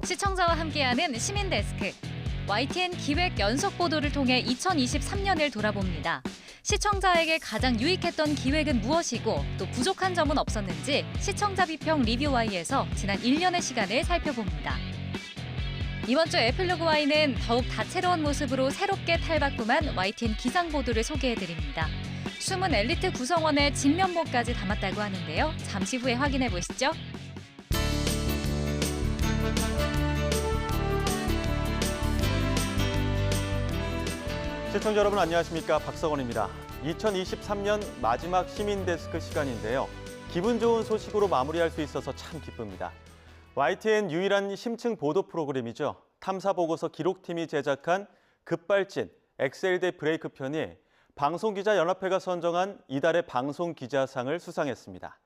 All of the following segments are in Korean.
시청자와 함께하는 시민데스크. YTN 기획 연속 보도를 통해 2023년을 돌아봅니다. 시청자에게 가장 유익했던 기획은 무엇이고 또 부족한 점은 없었는지 시청자 비평 리뷰 Y에서 지난 1년의 시간을 살펴봅니다. 이번 주 에필로그 Y는 더욱 다채로운 모습으로 새롭게 탈바꿈한 YTN 기상 보도를 소개해드립니다. 숨은 엘리트 구성원의 진면모까지 담았다고 하는데요. 잠시 후에 확인해 보시죠. 시청자 여러분 안녕하십니까? 박성원입니다. 2023년 마지막 시민데스크 시간인데요. 기분 좋은 소식으로 마무리할 수 있어서 참 기쁩니다. YTN 유일한 심층 보도 프로그램이죠. 탐사보고서 기록팀이 제작한 급발진 엑셀대 브레이크 편이 방송기자연합회가 선정한 이달의 방송기자상을 수상했습니다.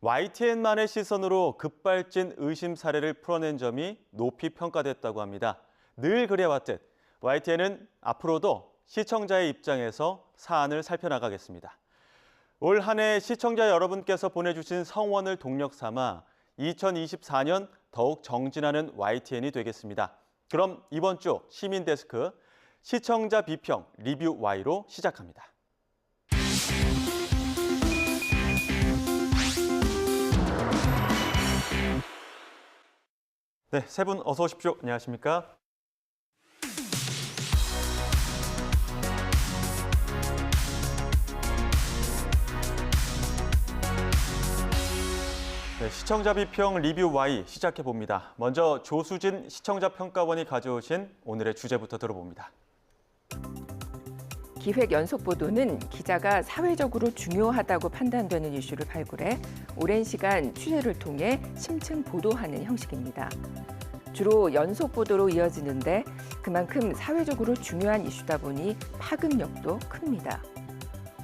YTN만의 시선으로 급발진 의심 사례를 풀어낸 점이 높이 평가됐다고 합니다. 늘 그래왔듯 YTN은 앞으로도 시청자의 입장에서 사안을 살펴나가겠습니다. 올 한 해 시청자 여러분께서 보내주신 성원을 동력 삼아 2024년 더욱 정진하는 YTN이 되겠습니다. 그럼 이번 주 시민데스크 시청자 비평 리뷰 Y로 시작합니다. 네, 세 분 어서 오십시오. 안녕하십니까? 네, 시청자 비평 리뷰 Y 시작해봅니다. 먼저 조수진 시청자평가원이 가져오신 오늘의 주제부터 들어봅니다. 기획 연속 보도는 기자가 사회적으로 중요하다고 판단되는 이슈를 발굴해 오랜 시간 취재를 통해 심층 보도하는 형식입니다. 주로 연속 보도로 이어지는데 그만큼 사회적으로 중요한 이슈다 보니 파급력도 큽니다.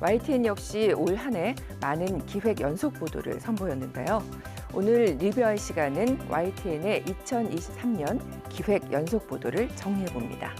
YTN 역시 올 한 해 많은 기획 연속 보도를 선보였는데요. 오늘 리뷰할 시간은 YTN의 2023년 기획 연속 보도를 정리해봅니다.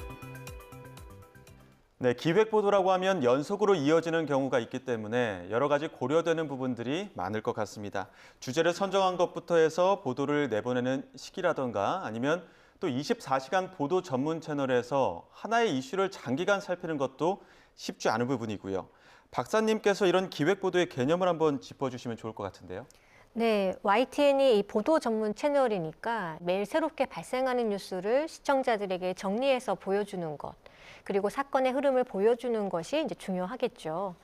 네, 기획 보도라고 하면 연속으로 이어지는 경우가 있기 때문에 여러 가지 고려되는 부분들이 많을 것 같습니다. 주제를 선정한 것부터 해서 보도를 내보내는 시기라던가 아니면 또 24시간 보도 전문 채널에서 하나의 이슈를 장기간 살피는 것도 쉽지 않은 부분이고요. 박사님께서 이런 기획 보도의 개념을 한번 짚어주시면 좋을 것 같은데요. 네, YTN이 이 보도 전문 채널이니까 매일 새롭게 발생하는 뉴스를 시청자들에게 정리해서 보여주는 것, 그리고 사건의 흐름을 보여주는 것이 이제 중요하겠죠.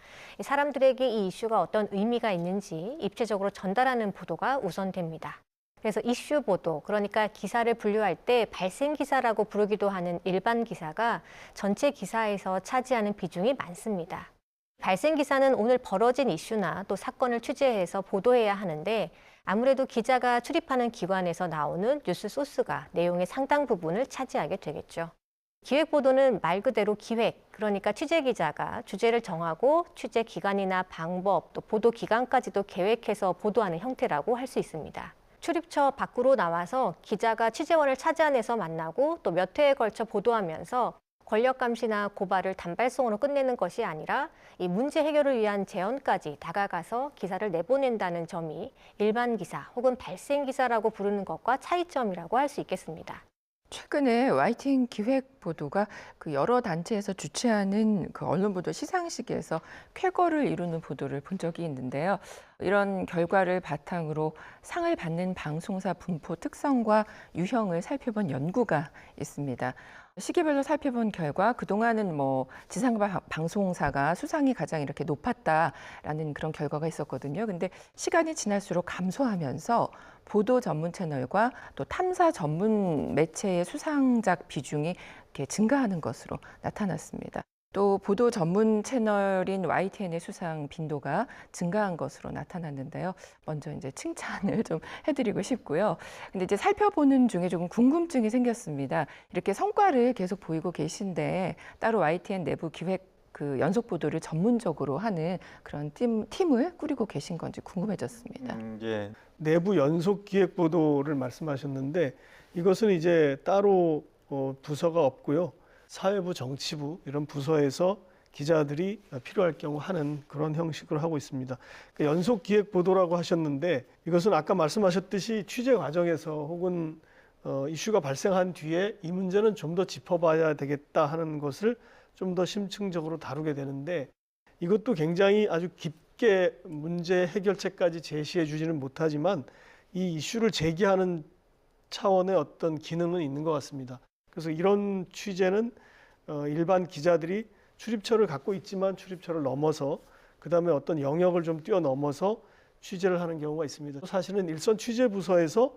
사람들에게 이 이슈가 어떤 의미가 있는지 입체적으로 전달하는 보도가 우선됩니다. 그래서 이슈 보도, 그러니까 기사를 분류할 때 발생 기사라고 부르기도 하는 일반 기사가 전체 기사에서 차지하는 비중이 많습니다. 발생 기사는 오늘 벌어진 이슈나 또 사건을 취재해서 보도해야 하는데 아무래도 기자가 출입하는 기관에서 나오는 뉴스 소스가 내용의 상당 부분을 차지하게 되겠죠. 기획 보도는 말 그대로 기획, 그러니까 취재 기자가 주제를 정하고 취재 기간이나 방법, 또 보도 기간까지도 계획해서 보도하는 형태라고 할 수 있습니다. 출입처 밖으로 나와서 기자가 취재원을 차지 안에서 만나고 또 몇 회에 걸쳐 보도하면서 권력 감시나 고발을 단발성으로 끝내는 것이 아니라 이 문제 해결을 위한 제언까지 다가가서 기사를 내보낸다는 점이 일반 기사 혹은 발생 기사라고 부르는 것과 차이점이라고 할 수 있겠습니다. 최근에 YTN 기획 보도가 그 여러 단체에서 주최하는 그 언론 보도 시상식에서 쾌거를 이루는 보도를 본 적이 있는데요. 이런 결과를 바탕으로 상을 받는 방송사 분포 특성과 유형을 살펴본 연구가 있습니다. 시기별로 살펴본 결과 그동안은 지상 방송사가 수상이 가장 이렇게 높았다라는 그런 결과가 있었거든요. 근데 시간이 지날수록 감소하면서 보도 전문 채널과 또 탐사 전문 매체의 수상작 비중이 이렇게 증가하는 것으로 나타났습니다. 또 보도 전문 채널인 YTN의 수상 빈도가 증가한 것으로 나타났는데요. 먼저 이제 칭찬을 좀 해드리고 싶고요. 근데 이제 살펴보는 중에 조금 궁금증이 생겼습니다. 이렇게 성과를 계속 보이고 계신데 따로 YTN 내부 기획 그 연속 보도를 전문적으로 하는 그런 팀을 꾸리고 계신 건지 궁금해졌습니다. 예. 내부 연속 기획 보도를 말씀하셨는데 이것은 이제 따로 부서가 없고요. 사회부, 정치부 이런 부서에서 기자들이 필요할 경우 하는 그런 형식으로 하고 있습니다. 그러니까 연속 기획 보도라고 하셨는데 이것은 아까 말씀하셨듯이 취재 과정에서 혹은 이슈가 발생한 뒤에 이 문제는 좀 더 짚어봐야 되겠다 하는 것을 좀 더 심층적으로 다루게 되는데 이것도 굉장히 아주 깊게 문제 해결책까지 제시해 주지는 못하지만 이 이슈를 제기하는 차원의 어떤 기능은 있는 것 같습니다. 그래서 이런 취재는 일반 기자들이 출입처를 갖고 있지만 출입처를 넘어서 그다음에 어떤 영역을 좀 뛰어넘어서 취재를 하는 경우가 있습니다. 사실은 일선 취재 부서에서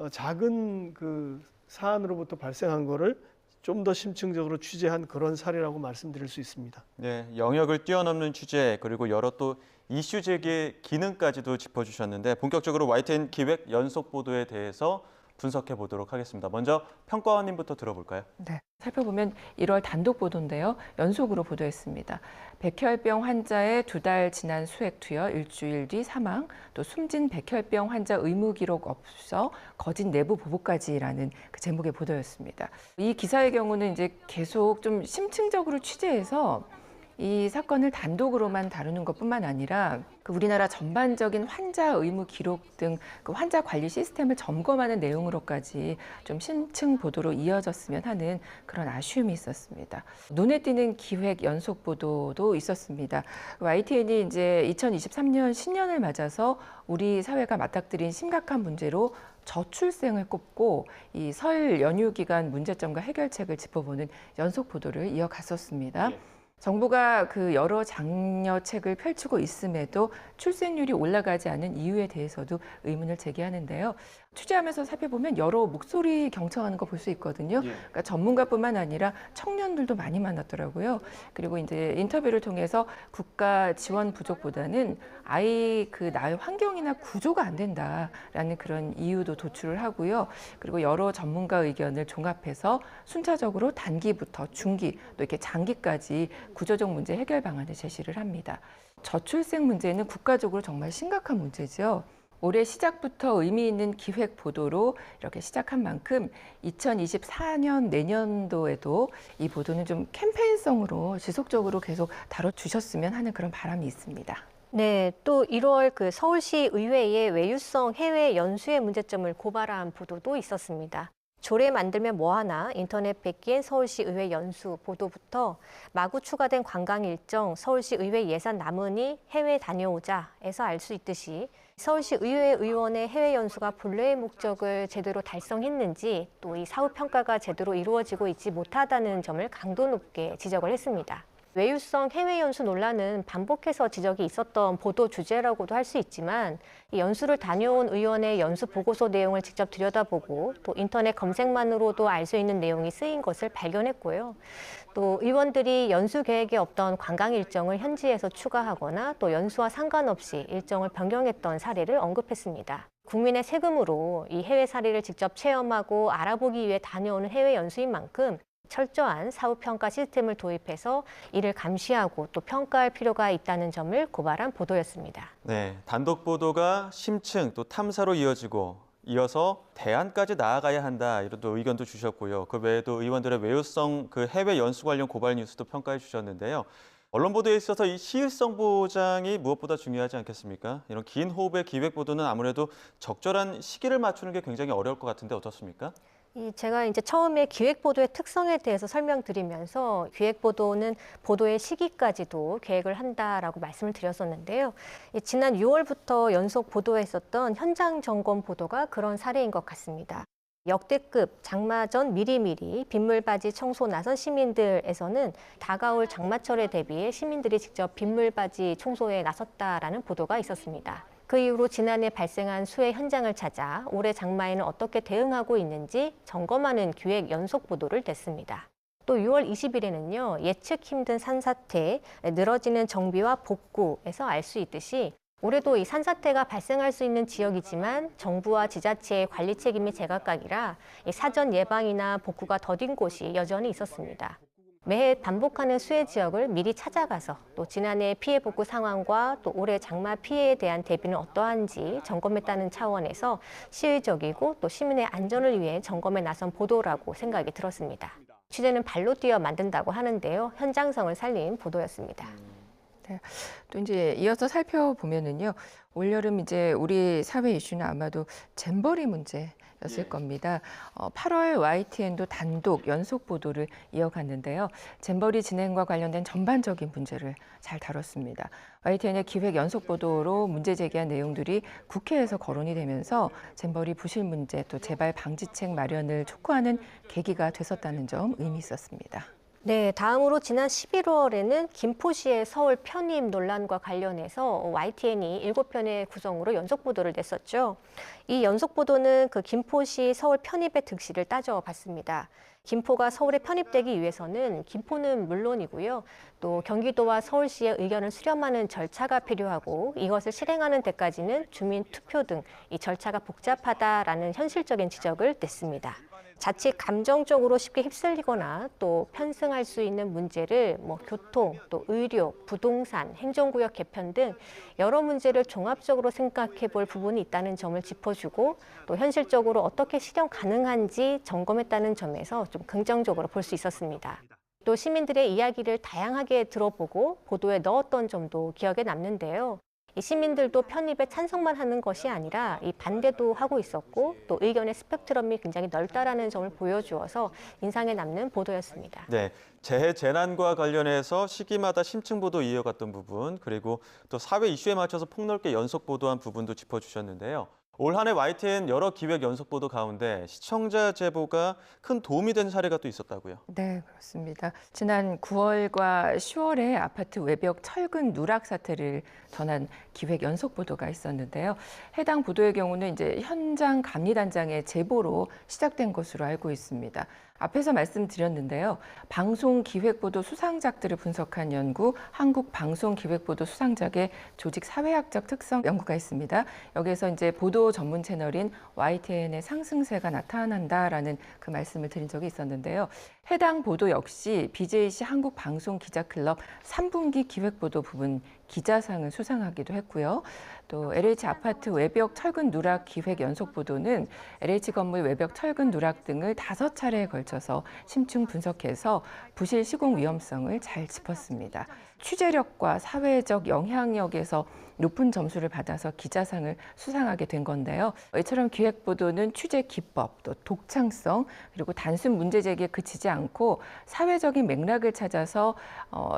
작은 그 사안으로부터 발생한 거를 좀 더 심층적으로 취재한 그런 사례라고 말씀드릴 수 있습니다. 네, 영역을 뛰어넘는 취재 그리고 여러 또 이슈 제기의 기능까지도 짚어주셨는데 본격적으로 YTN 기획 연속 보도에 대해서 분석해 보도록 하겠습니다. 먼저 평가원님부터 들어볼까요? 네, 살펴보면 1월 단독 보도인데요. 연속으로 보도했습니다. 백혈병 환자의 2달 지난 수액 투여, 일주일 뒤 사망, 또 숨진 백혈병 환자 의무 기록 없어 거짓 내부 보고까지라는 그 제목의 보도였습니다. 이 기사의 경우는 이제 계속 좀 심층적으로 취재해서 이 사건을 단독으로만 다루는 것뿐만 아니라 그 우리나라 전반적인 환자 의무 기록 등 그 환자 관리 시스템을 점검하는 내용으로까지 좀 심층 보도로 이어졌으면 하는 그런 아쉬움이 있었습니다. 눈에 띄는 기획 연속 보도도 있었습니다. YTN이 이제 2023년 신년을 맞아서 우리 사회가 맞닥뜨린 심각한 문제로 저출생을 꼽고 이 설 연휴 기간 문제점과 해결책을 짚어보는 연속 보도를 이어갔었습니다. 정부가 그 여러 장려책을 펼치고 있음에도 출생률이 올라가지 않은 이유에 대해서도 의문을 제기하는데요. 취재하면서 살펴보면 여러 목소리 경청하는 거 볼 수 있거든요. 그러니까 전문가뿐만 아니라 청년들도 많이 만났더라고요. 그리고 이제 인터뷰를 통해서 국가 지원 부족보다는 아이 그 낳을 환경이나 구조가 안 된다라는 그런 이유도 도출을 하고요. 그리고 여러 전문가 의견을 종합해서 순차적으로 단기부터 중기 또 이렇게 장기까지 구조적 문제 해결 방안을 제시를 합니다. 저출생 문제는 국가적으로 정말 심각한 문제죠. 올해 시작부터 의미 있는 기획 보도로 이렇게 시작한 만큼 2024년 내년도에도 이 보도는 좀 캠페인성으로 지속적으로 계속 다뤄주셨으면 하는 그런 바람이 있습니다. 네, 또 1월 그 서울시 의회의 외유성 해외 연수의 문제점을 고발한 보도도 있었습니다. 조례 만들면 뭐하나 인터넷 뵙기엔 서울시 의회 연수 보도부터 마구 추가된 관광 일정 서울시 의회 예산 남으니 해외 다녀오자에서 알 수 있듯이 서울시 의회 의원의 해외 연수가 본래의 목적을 제대로 달성했는지 또 이 사후 평가가 제대로 이루어지고 있지 못하다는 점을 강도 높게 지적을 했습니다. 외유성 해외 연수 논란은 반복해서 지적이 있었던 보도 주제라고도 할 수 있지만 이 연수를 다녀온 의원의 연수 보고서 내용을 직접 들여다보고 또 인터넷 검색만으로도 알 수 있는 내용이 쓰인 것을 발견했고요. 또 의원들이 연수 계획에 없던 관광 일정을 현지에서 추가하거나 또 연수와 상관없이 일정을 변경했던 사례를 언급했습니다. 국민의 세금으로 이 해외 사례를 직접 체험하고 알아보기 위해 다녀오는 해외 연수인 만큼 철저한 사후평가 시스템을 도입해서 이를 감시하고 또 평가할 필요가 있다는 점을 고발한 보도였습니다. 네, 단독 보도가 심층 또 탐사로 이어서 대안까지 나아가야 한다 이런 또 의견도 주셨고요. 그 외에도 의원들의 외유성 그 해외 연수 관련 고발 뉴스도 평가해 주셨는데요. 언론 보도에 있어서 이 시일성 보장이 무엇보다 중요하지 않겠습니까? 이런 긴 호흡의 기획 보도는 아무래도 적절한 시기를 맞추는 게 굉장히 어려울 것 같은데 어떻습니까? 제가 이제 처음에 기획보도의 특성에 대해서 설명드리면서 기획보도는 보도의 시기까지도 계획을 한다라고 말씀을 드렸었는데요. 지난 6월부터 연속 보도했었던 현장 점검 보도가 그런 사례인 것 같습니다. 역대급 장마 전 미리미리 빗물바지 청소 나선 시민들에서는 다가올 장마철에 대비해 시민들이 직접 빗물바지 청소에 나섰다라는 보도가 있었습니다. 그 이후로 지난해 발생한 수해 현장을 찾아 올해 장마에는 어떻게 대응하고 있는지 점검하는 기획 연속 보도를 냈습니다. 또 6월 20일에는요, 예측 힘든 산사태, 늘어지는 정비와 복구에서 알 수 있듯이 올해도 이 산사태가 발생할 수 있는 지역이지만 정부와 지자체의 관리 책임이 제각각이라 사전 예방이나 복구가 더딘 곳이 여전히 있었습니다. 매해 반복하는 수해 지역을 미리 찾아가서 또 지난해 피해 복구 상황과 또 올해 장마 피해에 대한 대비는 어떠한지 점검했다는 차원에서 시의적이고 또 시민의 안전을 위해 점검에 나선 보도라고 생각이 들었습니다. 취재는 발로 뛰어 만든다고 하는데요. 현장성을 살린 보도였습니다. 네, 또 이제 이어서 살펴보면은요, 올여름 이제 우리 사회 이슈는 아마도 잼버리 문제 였을 겁니다. 8월 YTN도 단독 연속 보도를 이어갔는데요. 잼버리 진행과 관련된 전반적인 문제를 잘 다뤘습니다. YTN의 기획 연속 보도로 문제 제기한 내용들이 국회에서 거론이 되면서 잼버리 부실 문제 또 재발 방지책 마련을 촉구하는 계기가 됐었다는 점 의미 있었습니다. 네, 다음으로 지난 11월에는 김포시의 서울 편입 논란과 관련해서 YTN이 7편의 구성으로 연속 보도를 냈었죠. 이 연속 보도는 그 김포시 서울 편입의 득실을 따져봤습니다. 김포가 서울에 편입되기 위해서는 김포는 물론이고요. 또 경기도와 서울시의 의견을 수렴하는 절차가 필요하고 이것을 실행하는 데까지는 주민 투표 등 이 절차가 복잡하다라는 현실적인 지적을 냈습니다. 자칫 감정적으로 쉽게 휩쓸리거나 또 편승할 수 있는 문제를 교통, 또 의료, 부동산, 행정구역 개편 등 여러 문제를 종합적으로 생각해 볼 부분이 있다는 점을 짚어주고 또 현실적으로 어떻게 실현 가능한지 점검했다는 점에서 좀 긍정적으로 볼 수 있었습니다. 또 시민들의 이야기를 다양하게 들어보고 보도에 넣었던 점도 기억에 남는데요. 이 시민들도 편입에 찬성만 하는 것이 아니라 이 반대도 하고 있었고 또 의견의 스펙트럼이 굉장히 넓다라는 점을 보여주어서 인상에 남는 보도였습니다. 네, 재해 재난과 관련해서 시기마다 심층 보도 이어갔던 부분, 그리고 또 사회 이슈에 맞춰서 폭넓게 연속 보도한 부분도 짚어주셨는데요. 올 한 해 YTN 여러 기획 연속 보도 가운데 시청자 제보가 큰 도움이 된 사례가 또 있었다고요. 네, 그렇습니다. 지난 9월과 10월에 아파트 외벽 철근 누락 사태를 전한 기획 연속 보도가 있었는데요. 해당 보도의 경우는 이제 현장 감리단장의 제보로 시작된 것으로 알고 있습니다. 앞에서 말씀드렸는데요. 방송기획보도 수상작들을 분석한 연구, 한국방송기획보도 수상작의 조직 사회학적 특성 연구가 있습니다. 여기서 이제 보도 전문 채널인 YTN의 상승세가 나타난다라는 그 말씀을 드린 적이 있었는데요. 해당 보도 역시 BJC 한국방송기자클럽 3분기 기획보도 부분 기자상을 수상하기도 했고요. 또 LH 아파트 외벽 철근 누락 기획 연속 보도는 LH 건물 외벽 철근 누락 등을 5차례에 걸쳐서 심층 분석해서 부실 시공 위험성을 잘 짚었습니다. 취재력과 사회적 영향력에서 높은 점수를 받아서 기자상을 수상하게 된 건데요. 이처럼 기획보도는 취재 기법, 또 독창성, 그리고 단순 문제 제기에 그치지 않고 사회적인 맥락을 찾아서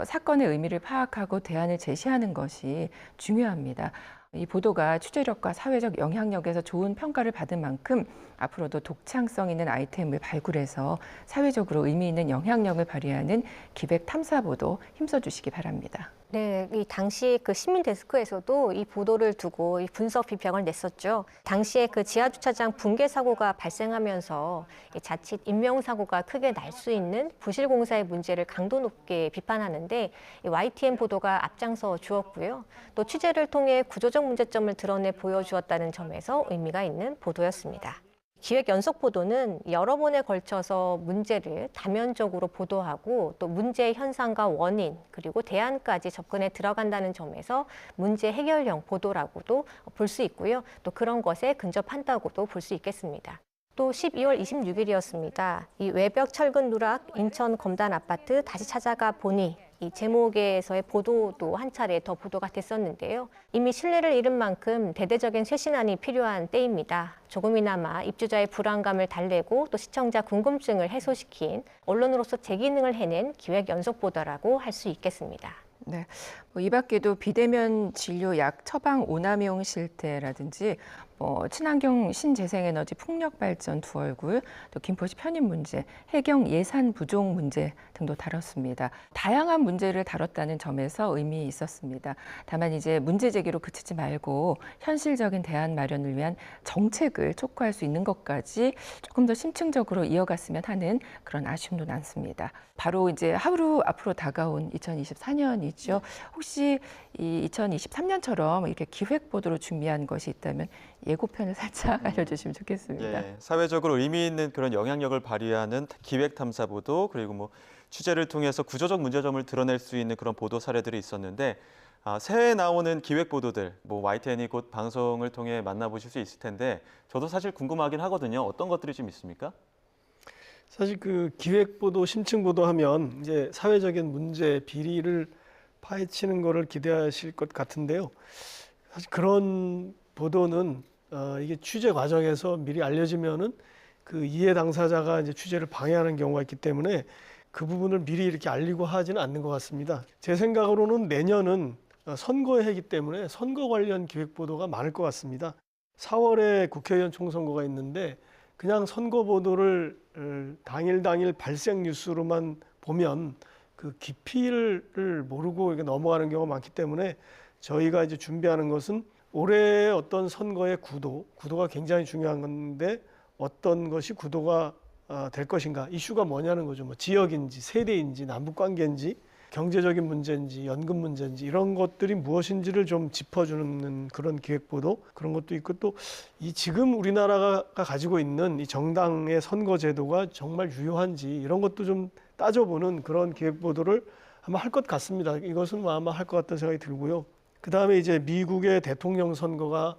사건의 의미를 파악하고 대안을 제시하는 것이 중요합니다. 이 보도가 취재력과 사회적 영향력에서 좋은 평가를 받은 만큼 앞으로도 독창성 있는 아이템을 발굴해서 사회적으로 의미 있는 영향력을 발휘하는 기획 탐사 보도 힘써주시기 바랍니다. 네, 이 당시 그 시민 데스크에서도 이 보도를 두고 이 분석 비평을 냈었죠. 당시에 그 지하 주차장 붕괴 사고가 발생하면서 자칫 인명 사고가 크게 날 수 있는 부실 공사의 문제를 강도 높게 비판하는데 이 YTN 보도가 앞장서 주었고요. 또 취재를 통해 구조적 문제점을 드러내 보여주었다는 점에서 의미가 있는 보도였습니다. 기획 연속 보도는 여러 번에 걸쳐서 문제를 다면적으로 보도하고 또 문제의 현상과 원인 그리고 대안까지 접근해 들어간다는 점에서 문제 해결형 보도라고도 볼 수 있고요. 또 그런 것에 근접한다고도 볼 수 있겠습니다. 또 12월 26일이었습니다. 이 외벽 철근 누락 인천 검단 아파트 다시 찾아가 보니 이 제목에서의 보도도 한 차례 더 보도가 됐었는데요. 이미 신뢰를 잃은 만큼 대대적인 쇄신안이 필요한 때입니다. 조금이나마 입주자의 불안감을 달래고 또 시청자 궁금증을 해소시킨 언론으로서 제 기능을 해낸 기획 연속 보도라고 할 수 있겠습니다. 네, 이 밖에도 비대면 진료 약 처방 오남용 실태라든지 친환경 신재생에너지 풍력 발전 두 얼굴, 또 김포시 편입 문제, 해경 예산 부족 문제 등도 다뤘습니다. 다양한 문제를 다뤘다는 점에서 의미 있었습니다. 다만 이제 문제 제기로 그치지 말고 현실적인 대안 마련을 위한 정책을 촉구할 수 있는 것까지 조금 더 심층적으로 이어갔으면 하는 그런 아쉬움도 남습니다. 바로 이제 하루 앞으로 다가온 2024년이죠. 혹시 이 2023년처럼 이렇게 기획 보도로 준비한 것이 있다면 예고편을 살짝 알려주시면 좋겠습니다. 예, 사회적으로 의미 있는 그런 영향력을 발휘하는 기획 탐사 보도, 그리고 취재를 통해서 구조적 문제점을 드러낼 수 있는 그런 보도 사례들이 있었는데 새해 나오는 기획 보도들, YTN이 곧 방송을 통해 만나보실 수 있을 텐데 저도 사실 궁금하긴 하거든요. 어떤 것들이 좀 있습니까? 사실 그 기획 보도, 심층 보도하면 이제 사회적인 문제, 비리를 파헤치는 거를 기대하실 것 같은데요. 사실 그런 보도는 이게 취재 과정에서 미리 알려지면은 그 이해 당사자가 이제 취재를 방해하는 경우가 있기 때문에 그 부분을 미리 이렇게 알리고 하지는 않는 것 같습니다. 제 생각으로는 내년은 선거의 해이기 때문에 선거 관련 기획 보도가 많을 것 같습니다. 4월에 국회의원 총선거가 있는데 그냥 선거 보도를 당일 발생 뉴스로만 보면 그 깊이를 모르고 이게 넘어가는 경우가 많기 때문에 저희가 이제 준비하는 것은 올해 어떤 선거의 구도가 굉장히 중요한 건데 어떤 것이 구도가 될 것인가, 이슈가 뭐냐는 거죠. 뭐 지역인지 세대인지 남북 관계인지 경제적인 문제인지 연금 문제인지 이런 것들이 무엇인지를 좀 짚어주는 그런 기획보도, 그런 것도 있고, 또 이 지금 우리나라가 가지고 있는 이 정당의 선거 제도가 정말 유효한지 이런 것도 좀 따져보는 그런 기획보도를 아마 할 것 같습니다. 이것은 아마 할 것 같다는 생각이 들고요. 그 다음에 이제 미국의 대통령 선거가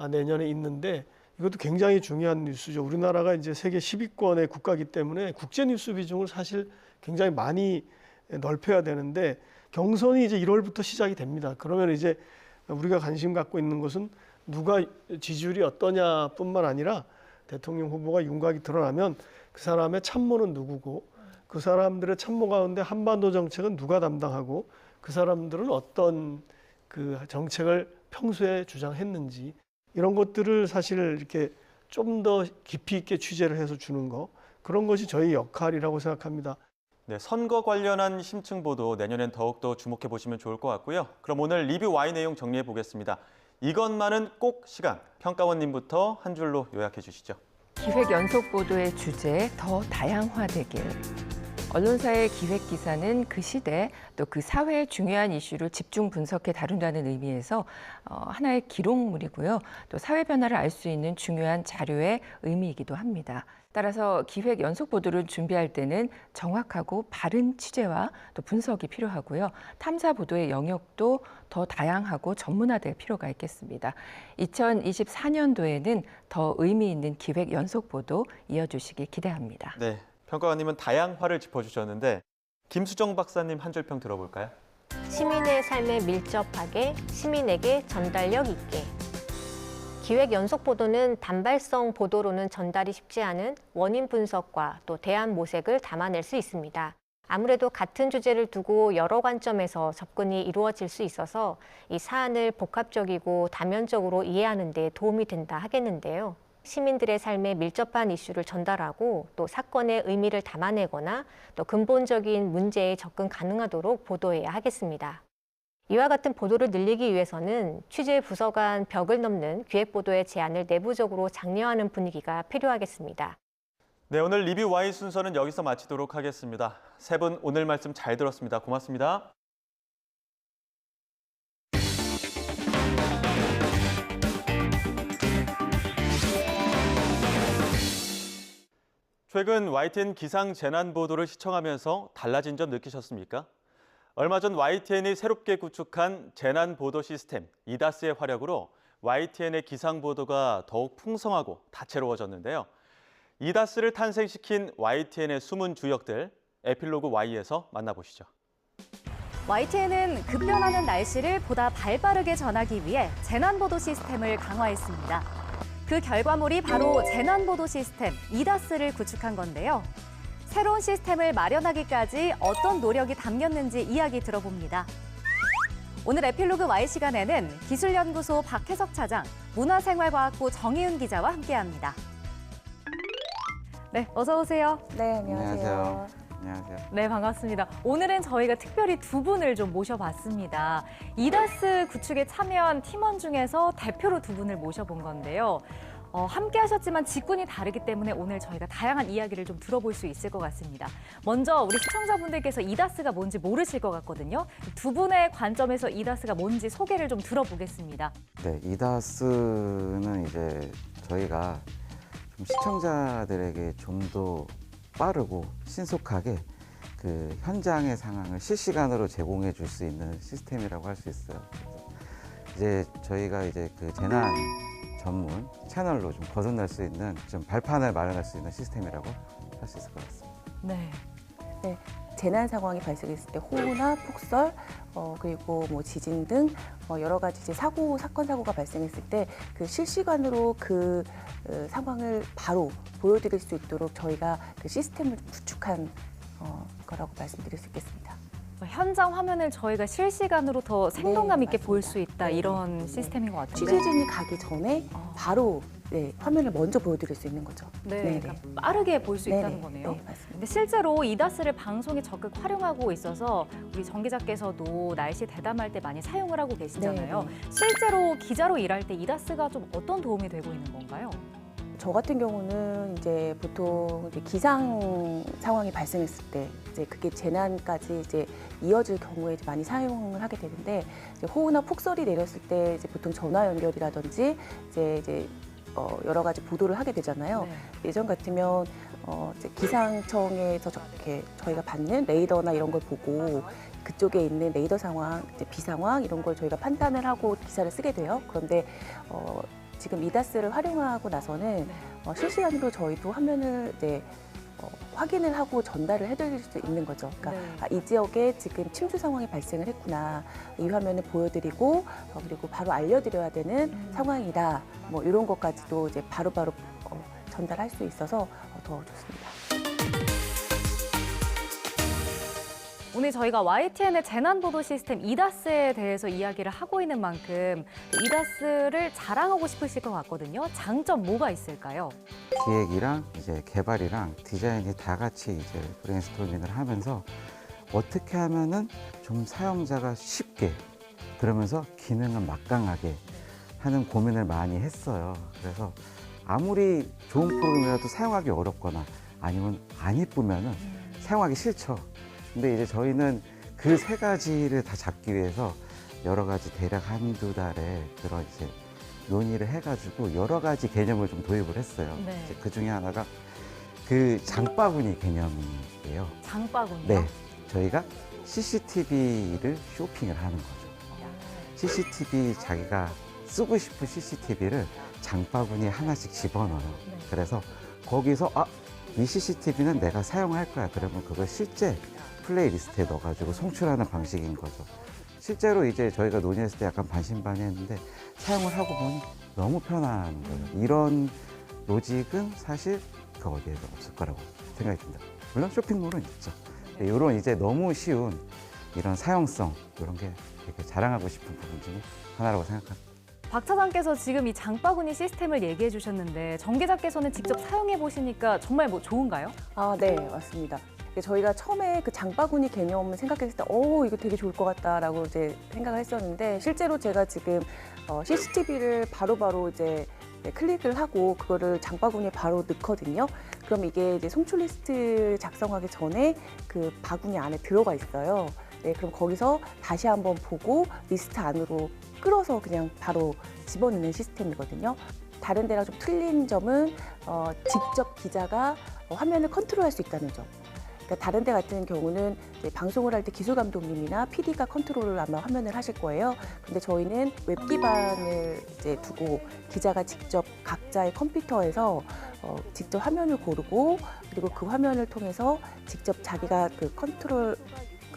내년에 있는데 이것도 굉장히 중요한 뉴스죠. 우리나라가 이제 세계 10위권의 국가이기 때문에 국제 뉴스 비중을 사실 굉장히 많이 넓혀야 되는데 경선이 이제 1월부터 시작이 됩니다. 그러면 이제 우리가 관심 갖고 있는 것은 누가 지지율이 어떠냐뿐만 아니라 대통령 후보가 윤곽이 드러나면 그 사람의 참모는 누구고 그 사람들의 참모 가운데 한반도 정책은 누가 담당하고 그 사람들은 어떤 그 정책을 평소에 주장했는지 이런 것들을 사실 이렇게 좀 더 깊이 있게 취재를 해서 주는 거, 그런 것이 저희 역할이라고 생각합니다. 네, 선거 관련한 심층 보도 내년엔 더욱더 주목해 보시면 좋을 것 같고요. 그럼 오늘 리뷰 Y 내용 정리해 보겠습니다. 이것만은 꼭 시간, 평가원님부터 한 줄로 요약해 주시죠. 기획 연속 보도의 주제 더 다양화되길. 언론사의 기획 기사는 그 시대 또 그 사회의 중요한 이슈를 집중 분석해 다룬다는 의미에서 하나의 기록물이고요. 또 사회 변화를 알 수 있는 중요한 자료의 의미이기도 합니다. 따라서 기획 연속 보도를 준비할 때는 정확하고 바른 취재와 또 분석이 필요하고요. 탐사 보도의 영역도 더 다양하고 전문화될 필요가 있겠습니다. 2024년도에는 더 의미 있는 기획 연속 보도 이어주시길 기대합니다. 네, 평가원님은 다양화를 짚어주셨는데 김수정 박사님 한 줄 평 들어볼까요? 시민의 삶에 밀접하게, 시민에게 전달력 있게. 기획 연속 보도는 단발성 보도로는 전달이 쉽지 않은 원인 분석과 또 대안 모색을 담아낼 수 있습니다. 아무래도 같은 주제를 두고 여러 관점에서 접근이 이루어질 수 있어서 이 사안을 복합적이고 다면적으로 이해하는 데 도움이 된다 하겠는데요. 시민들의 삶에 밀접한 이슈를 전달하고 또 사건의 의미를 담아내거나 또 근본적인 문제에 접근 가능하도록 보도해야 하겠습니다. 이와 같은 보도를 늘리기 위해서는 취재 부서 간 벽을 넘는 기획 보도의 제안을 내부적으로 장려하는 분위기가 필요하겠습니다. 네, 오늘 리뷰 Y 순서는 여기서 마치도록 하겠습니다. 세 분 오늘 말씀 잘 들었습니다. 고맙습니다. 최근 YTN 기상 재난 보도를 시청하면서 달라진 점 느끼셨습니까? 얼마 전 YTN이 새롭게 구축한 재난 보도 시스템 이다스의 활약으로 YTN의 기상 보도가 더욱 풍성하고 다채로워졌는데요. 이다스를 탄생시킨 YTN의 숨은 주역들, 에필로그 Y에서 만나보시죠. YTN은 급변하는 날씨를 보다 발빠르게 전하기 위해 재난보도 시스템을 강화했습니다. 그 결과물이 바로 재난보도 시스템 이다스를 구축한 건데요. 새로운 시스템을 마련하기까지 어떤 노력이 담겼는지 이야기 들어봅니다. 오늘 에필로그 Y 시간에는 기술연구소 박혜석 차장, 문화생활과학부 정희은 기자와 함께합니다. 네, 어서 오세요. 네, 안녕하세요. 안녕하세요. 네, 반갑습니다. 오늘은 저희가 특별히 두 분을 좀 모셔봤습니다. 이다스 구축에 참여한 팀원 중에서 대표로 두 분을 모셔본 건데요. 함께 하셨지만 직군이 다르기 때문에 오늘 저희가 다양한 이야기를 좀 들어볼 수 있을 것 같습니다. 먼저 우리 시청자분들께서 이다스가 뭔지 모르실 것 같거든요. 두 분의 관점에서 이다스가 뭔지 소개를 좀 들어보겠습니다. 네, 이다스는 이제 저희가 좀 시청자들에게 좀 더 빠르고 신속하게 그 현장의 상황을 실시간으로 제공해 줄 수 있는 시스템이라고 할 수 있어요. 이제 저희가 이제 그 재난 전문 채널로 좀 벗어날 수 있는 좀 발판을 마련할 수 있는 시스템이라고 할 수 있을 것 같습니다. 네. 네, 재난 상황이 발생했을 때 호우나 폭설, 그리고 뭐 지진 등 여러 가지 이제 사건 사고가 발생했을 때 그 실시간으로 그 상황을 바로 보여드릴 수 있도록 저희가 그 시스템을 구축한 거라고 말씀드릴 수 있겠습니다. 현장 화면을 저희가 실시간으로 더 생동감 있게 맞습니다. 볼 수 있다 네. 이런 시스템인 것 같은데. 취재진이 가기 전에 바로 화면을 먼저 보여드릴 수 있는 거죠. 네, 네네. 그러니까 빠르게 볼 수 네네. 있다는 거네요. 네, 맞습니다. 근데 실제로 이다스를 방송에 적극 활용하고 있어서 우리 정 기자께서도 날씨 대담할 때 많이 사용을 하고 계시잖아요. 네, 실제로 기자로 일할 때 이다스가 좀 어떤 도움이 되고 있는 건가요? 저 같은 경우는 이제 보통 이제 기상 상황이 발생했을 때 이제 그게 재난까지 이제 이어질 경우에 이제 많이 사용을 하게 되는데 이제 호우나 폭설이 내렸을 때 이제 보통 전화 연결이라든지 이제 여러 가지 보도를 하게 되잖아요. 네. 예전 같으면 이제 기상청에서 이렇게 저희가 받는 레이더나 이런 걸 보고 그쪽에 있는 레이더 상황, 이제 비 상황 이런 걸 저희가 판단을 하고 기사를 쓰게 돼요. 그런데 지금 이다스를 활용하고 나서는 실시간으로 저희도 화면을 이제 확인을 하고 전달을 해드릴 수 있는 거죠. 그러니까 네. 이 지역에 지금 침수 상황이 발생을 했구나. 이 화면을 보여드리고 그리고 바로 알려드려야 되는 상황이다. 뭐 이런 것까지도 이제 바로바로 전달할 수 있어서 더 좋습니다. 오늘 저희가 YTN의 재난보도 시스템 이다스에 대해서 이야기를 하고 있는 만큼 이다스를 자랑하고 싶으실 것 같거든요. 장점 뭐가 있을까요? 기획이랑 이제 개발이랑 디자인이 다 같이 이제 브레인스토밍을 하면서 어떻게 하면은 좀 사용자가 쉽게 그러면서 기능은 막강하게 하는 고민을 많이 했어요. 그래서 아무리 좋은 프로그램이라도 사용하기 어렵거나 아니면 안 이쁘면은 사용하기 싫죠. 근데 이제 저희는 그 세 가지를 다 잡기 위해서 여러 가지 대략 한두 달에 그런 이제 논의를 해가지고 여러 가지 개념을 좀 도입을 했어요. 네. 이제 그 중에 하나가 그 장바구니 개념이에요. 장바구니요? 네. 저희가 CCTV를 쇼핑을 하는 거죠. CCTV 자기가 쓰고 싶은 CCTV를 장바구니에 하나씩 집어넣어요. 네. 그래서 거기서 이 CCTV는 내가 사용할 거야. 그러면 그걸 실제 플레이리스트에 넣어가지고 송출하는 방식인 거죠. 실제로 이제 저희가 논의했을 때 약간 반신반의했는데 사용을 하고 보니 너무 편한 거예요. 이런 로직은 사실 그 어디에도 없을 거라고 생각이 듭니다. 물론 쇼핑몰은 있죠. 이런 이제 너무 쉬운 이런 사용성 이런 게 되게 자랑하고 싶은 부분 중에 하나라고 생각합니다. 박 차장께서 지금 이 장바구니 시스템을 얘기해 주셨는데 정 기자께서는 직접 사용해 보시니까 정말 뭐 좋은가요? 네, 맞습니다. 저희가 처음에 그 장바구니 개념을 생각했을 때, 이거 되게 좋을 것 같다라고 이제 생각을 했었는데, 실제로 제가 지금 CCTV를 바로바로 이제 클릭을 하고 그거를 장바구니에 바로 넣거든요. 그럼 이게 이제 송출 리스트 작성하기 전에 그 바구니 안에 들어가 있어요. 네, 그럼 거기서 다시 한번 보고 리스트 안으로 끌어서 그냥 바로 집어넣는 시스템이거든요. 다른 데랑 좀 틀린 점은 직접 기자가 화면을 컨트롤할 수 있다는 점. 그러니까 다른 데 같은 경우는 이제 방송을 할 때 기술 감독님이나 PD가 컨트롤을 아마 화면을 하실 거예요. 근데 저희는 웹 기반을 이제 두고 기자가 직접 각자의 컴퓨터에서 직접 화면을 고르고 그리고 그 화면을 통해서 직접 자기가 그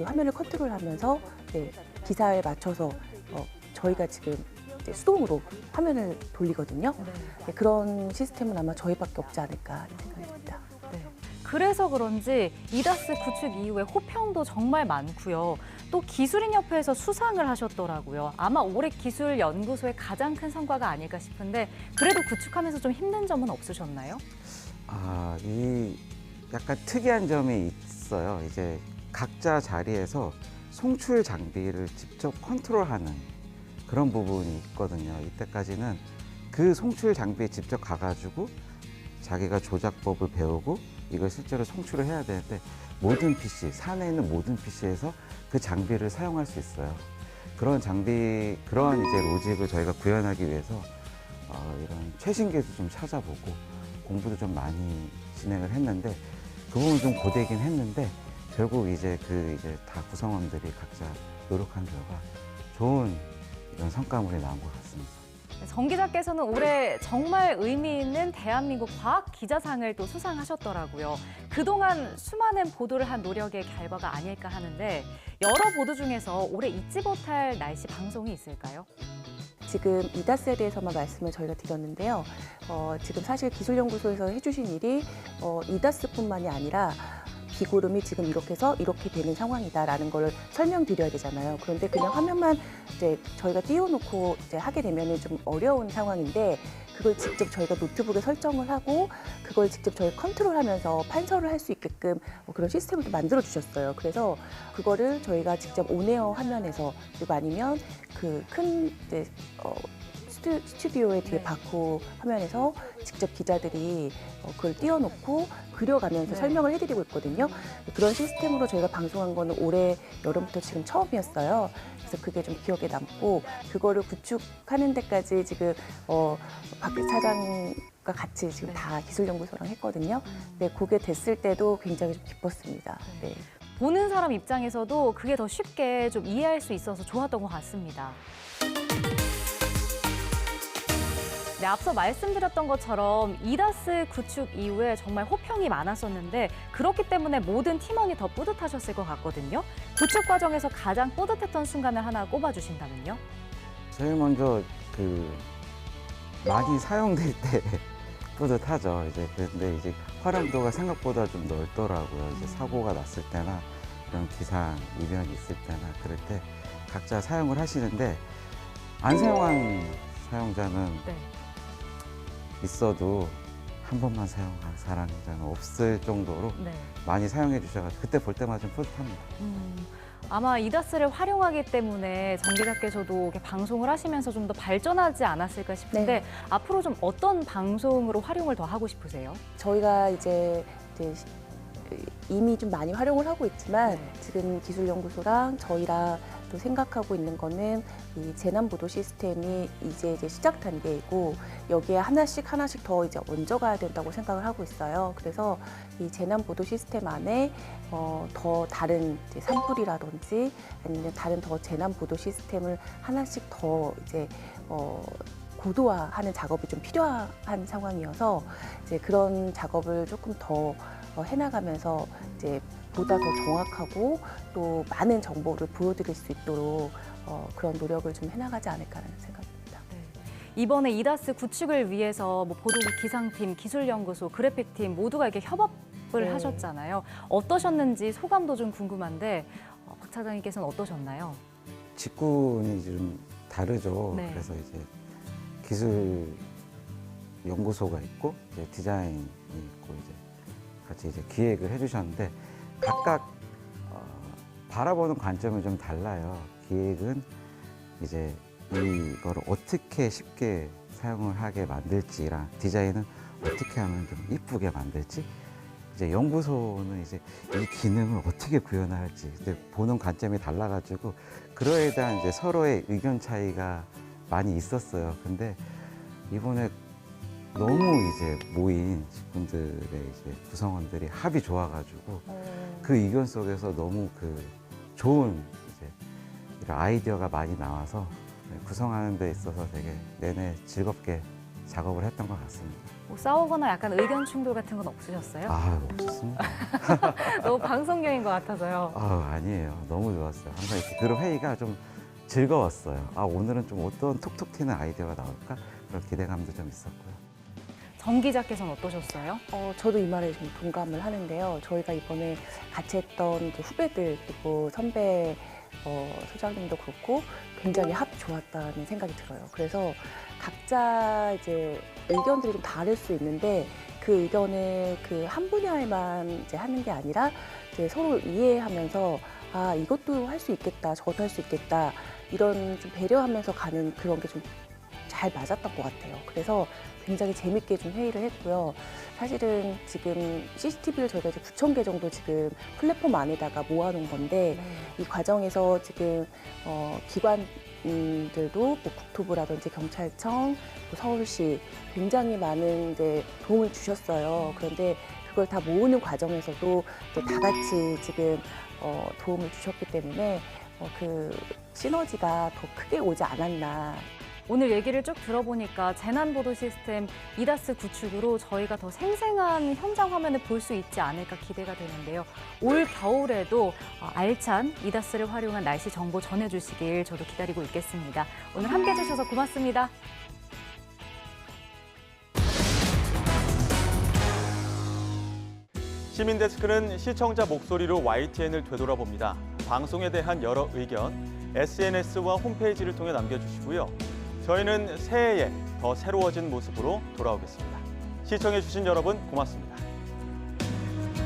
화면을 컨트롤하면서 기사에 맞춰서 저희가 지금 이제 수동으로 화면을 돌리거든요. 네, 그런 시스템은 아마 저희밖에 없지 않을까 생각이 듭니다. 네. 그래서 그런지 이다스 구축 이후에 호평도 정말 많고요. 또 기술인협회에서 수상을 하셨더라고요. 아마 올해 기술연구소의 가장 큰 성과가 아닐까 싶은데 그래도 구축하면서 좀 힘든 점은 없으셨나요? 이 약간 특이한 점이 있어요. 이제 각자 자리에서 송출 장비를 직접 컨트롤하는 그런 부분이 있거든요. 이때까지는 그 송출 장비에 직접 가가지고 자기가 조작법을 배우고 이걸 실제로 송출을 해야 되는데 모든 PC, 산에 있는 모든 PC에서 그 장비를 사용할 수 있어요. 그런 이제 로직을 저희가 구현하기 위해서 이런 최신 기술 좀 찾아보고 공부도 좀 많이 진행을 했는데 그 부분 좀 고되긴 했는데 결국 이제 다 구성원들이 각자 노력한 결과 좋은 이런 성과물이 나온 것 같습니다. 정 기자께서는 올해 정말 의미 있는 대한민국 과학 기자상을 또 수상하셨더라고요. 그동안 수많은 보도를 한 노력의 결과가 아닐까 하는데 여러 보도 중에서 올해 잊지 못할 날씨 방송이 있을까요? 지금 이다스에 대해서만 말씀을 저희가 드렸는데요. 지금 사실 기술연구소에서 해주신 일이 이다스뿐만이 아니라 비구름이 지금 이렇게 해서 이렇게 되는 상황이다라는 걸 설명드려야 되잖아요. 그런데 그냥 화면만 이제 저희가 띄워놓고 이제 하게 되면은 좀 어려운 상황인데 그걸 직접 저희가 노트북에 설정을 하고 그걸 직접 저희 컨트롤하면서 판서를 할 수 있게끔 그런 시스템을 또 만들어 주셨어요. 그래서 그거를 저희가 직접 온에어 화면에서 그리고 아니면 그 큰 스튜디오의 뒤에 바코 화면에서 직접 기자들이 그걸 띄워놓고 그려가면서 설명을 해드리고 있거든요. 그런 시스템으로 저희가 방송한 거는 올해 여름부터 지금 처음이었어요. 그래서 그게 좀 기억에 남고 그거를 구축하는 데까지 지금 박 차장과 같이 지금 다 기술연구소랑 했거든요. 네, 그게 됐을 때도 굉장히 좀 기뻤습니다. 네. 보는 사람 입장에서도 그게 더 쉽게 좀 이해할 수 있어서 좋았던 것 같습니다. 네, 앞서 말씀드렸던 것처럼 이다스 구축 이후에 정말 호평이 많았었는데 그렇기 때문에 모든 팀원이 더 뿌듯하셨을 것 같거든요. 구축 과정에서 가장 뿌듯했던 순간을 하나 꼽아주신다면요? 제일 먼저 많이 사용될 때 뿌듯하죠. 근데 이제 활용도가 생각보다 좀 넓더라고요. 이제 사고가 났을 때나 이런 기상 이변이 있을 때나 그럴 때 각자 사용을 하시는데 안 사용한 사용자는 있어도 한 번만 사용한 사람자는 없을 정도로 많이 사용해 주셔가지고 그때 볼 때마다 좀 뿌듯합니다. 아마 이다스를 활용하기 때문에 정 기자께서도 이렇게 방송을 하시면서 좀 더 발전하지 않았을까 싶은데 앞으로 좀 어떤 방송으로 활용을 더 하고 싶으세요? 저희가 이제 이미 좀 많이 활용을 하고 있지만 지금 기술연구소랑 저희랑 또 생각하고 있는 거는 이 재난보도 시스템이 이제 시작 단계이고 여기에 하나씩 더 이제 얹어가야 된다고 생각을 하고 있어요. 그래서 이 재난보도 시스템 안에 더 다른 이제 산불이라든지 아니면 다른 더 재난보도 시스템을 하나씩 더 이제 고도화하는 작업이 좀 필요한 상황이어서 이제 그런 작업을 조금 더 해나가면서 이제 보다 더 정확하고 또 많은 정보를 보여드릴 수 있도록 그런 노력을 좀 해나가지 않을까라는 생각입니다. 이번에 이다스 구축을 위해서 보도국 기상팀, 기술연구소, 그래픽팀 모두가 이렇게 협업을 하셨잖아요. 어떠셨는지 소감도 좀 궁금한데 박 차장님께서는 어떠셨나요? 직군이 좀 다르죠. 네. 그래서 이제 기술 연구소가 있고 이제 디자인이 있고 이제 같이 이제 기획을 해주셨는데 각각 바라보는 관점이 좀 달라요. 기획은 이제 이거를 어떻게 쉽게 사용을 하게 만들지랑 디자인은 어떻게 하면 좀 이쁘게 만들지. 이제 연구소는 이제 이 기능을 어떻게 구현할지 보는 관점이 달라가지고 그거에 대한 이제 서로의 의견 차이가 많이 있었어요. 근데 이번에 너무 이제 모인 직군들의 이제 구성원들이 합이 좋아가지고 그 의견 속에서 너무 좋은 이제 이런 아이디어가 많이 나와서 구성하는 데 있어서 되게 내내 즐겁게 작업을 했던 것 같습니다. 싸우거나 약간 의견 충돌 같은 건 없으셨어요? 없었습니다. 너무 방송경인 것 같아서요. 아니에요. 너무 좋았어요. 항상 이렇게 그런 회의가 좀 즐거웠어요. 오늘은 좀 어떤 톡톡 튀는 아이디어가 나올까? 그런 기대감도 좀 있었고요. 정 기자께서는 어떠셨어요? 저도 이 말에 좀 동감을 하는데요. 저희가 이번에 같이 했던 이제 후배들 그리고 선배 소장님도 그렇고 굉장히 합이 좋았다는 생각이 들어요. 그래서 각자 이제 의견들이 좀 다를 수 있는데 그 의견을 그 한 분야에만 이제 하는 게 아니라 이제 서로 이해하면서 이것도 할 수 있겠다, 저것도 할 수 있겠다 이런 좀 배려하면서 가는 그런 게 좀 잘 맞았던 것 같아요. 그래서 굉장히 재밌게 좀 회의를 했고요. 사실은 지금 CCTV를 저희가 이제 9,000개 정도 지금 플랫폼 안에다가 모아놓은 건데 이 과정에서 지금 기관들도 국토부라든지 경찰청, 서울시 굉장히 많은 이제 도움을 주셨어요. 그런데 그걸 다 모으는 과정에서도 이제 다 같이 지금 도움을 주셨기 때문에 그 시너지가 더 크게 오지 않았나. 오늘 얘기를 쭉 들어보니까 재난보도 시스템 이다스 구축으로 저희가 더 생생한 현장 화면을 볼 수 있지 않을까 기대가 되는데요. 올 겨울에도 알찬 이다스를 활용한 날씨 정보 전해주시길 저도 기다리고 있겠습니다. 오늘 함께해 주셔서 고맙습니다. 시민데스크는 시청자 목소리로 YTN을 되돌아봅니다. 방송에 대한 여러 의견, SNS와 홈페이지를 통해 남겨주시고요. 저희는 새해에 더 새로워진 모습으로 돌아오겠습니다. 시청해주신 여러분 고맙습니다.